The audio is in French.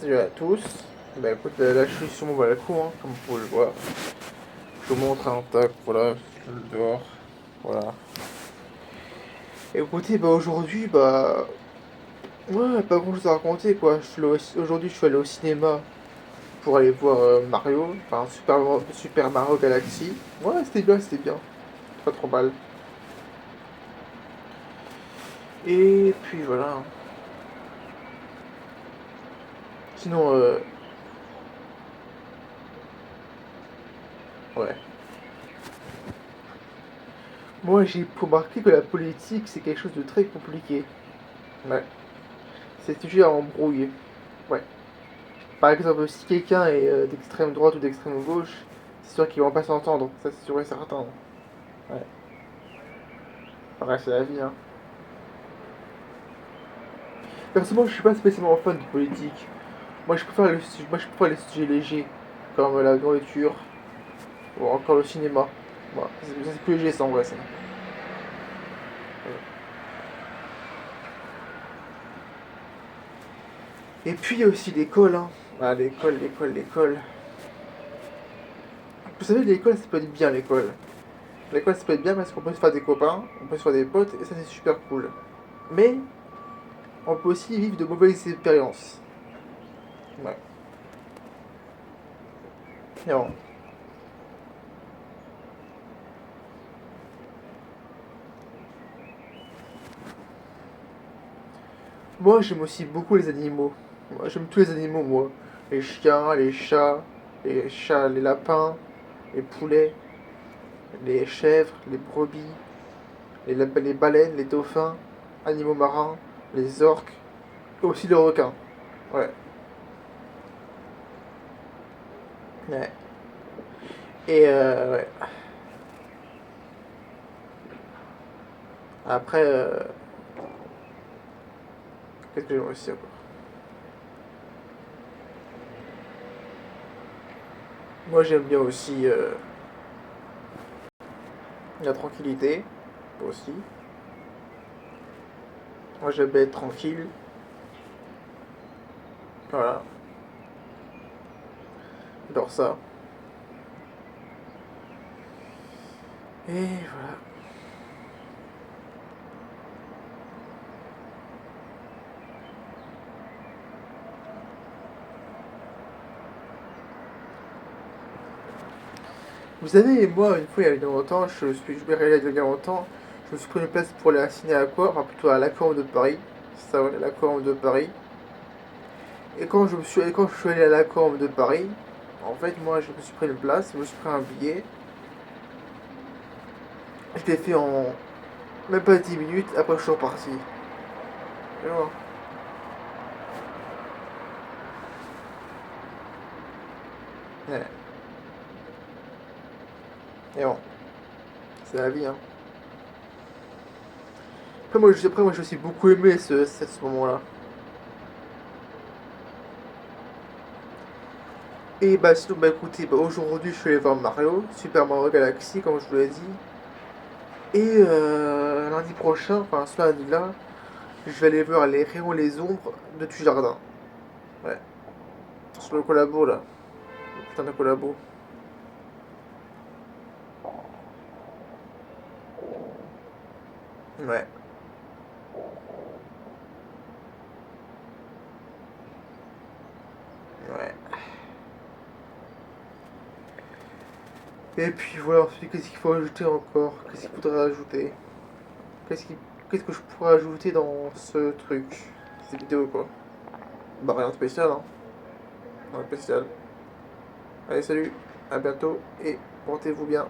Salut à tous. Bah écoute, là je suis sur mon balcon, hein, comme vous pouvez le voir. Je vous montre un tac, voilà, dehors. Voilà. Écoutez, bah aujourd'hui, ouais, pas grand chose à raconter quoi. Aujourd'hui, je suis allé au cinéma pour aller voir Mario, enfin Super Mario Galaxy. Ouais, c'était bien, c'était bien. Pas trop mal. Et puis voilà, hein. Sinon, ouais. Moi, j'ai remarqué que la politique, c'est quelque chose de très compliqué. Ouais. C'est toujours à embrouiller. Ouais. Par exemple, si quelqu'un est d'extrême droite ou d'extrême gauche, c'est sûr qu'ils vont pas s'entendre, ça c'est sûr et certain. Ouais. Après, c'est la vie, hein. Personnellement, je suis pas spécialement fan de politique. Moi, je préfère les sujets légers, comme la nourriture ou encore le cinéma. Voilà, c'est plus léger ça en vrai, ça. Et puis, il y a aussi l'école, hein. Ah, l'école. Vous savez, l'école, ça peut être bien, l'école. L'école, ça peut être bien parce qu'on peut se faire des copains, on peut se faire des potes, et ça, c'est super cool. Mais, on peut aussi vivre de mauvaises expériences. Ouais. Non. Moi, j'aime aussi beaucoup les animaux. Moi, j'aime tous les animaux, moi. Les chiens, les lapins, les poulets, les chèvres, les brebis, les baleines, les dauphins, animaux marins, les orques, et aussi les requins. Ouais. Ouais. Et ouais. Après, qu'est-ce que j'aime aussi encore? Moi, j'aime bien aussi la tranquillité, aussi. Moi, j'aime bien être tranquille. Voilà. J'adore ça. Et voilà. Vous savez, moi, une fois, il y a longtemps, je me réalisé il y a longtemps, je me suis pris une place pour aller à Ciné Aqua, enfin plutôt à l'Aquarium de Paris. C'est ça, ouais, l'Aquarium de Paris. Et quand je suis allé à l'Aquarium de Paris, en fait, moi, je me suis pris une place, je me suis pris un billet. Je l'ai fait en même pas 10 minutes, après je suis reparti. Et voilà. Ouais. Et bon, c'est la vie, hein. Après, moi, j'ai aussi beaucoup aimé ce moment-là. Et bah, sinon, bah écoutez, bah, aujourd'hui, je suis allé voir Mario, Super Mario Galaxy, comme je vous l'ai dit. Et lundi prochain, enfin ce lundi-là, je vais aller voir les rayons les ombres de Dujardin. Ouais, sur le collabo là. Putain de collabo. Ouais, ouais. Et puis voilà, ensuite, qu'est-ce qu'il faut ajouter encore? Qu'est-ce qu'il faudrait ajouter? Qu'est-ce qui... Qu'est-ce que je pourrais ajouter dans ce truc? Cette vidéo quoi? Bah rien de spécial, hein. Rien de spécial. Allez, salut, à bientôt et portez-vous bien.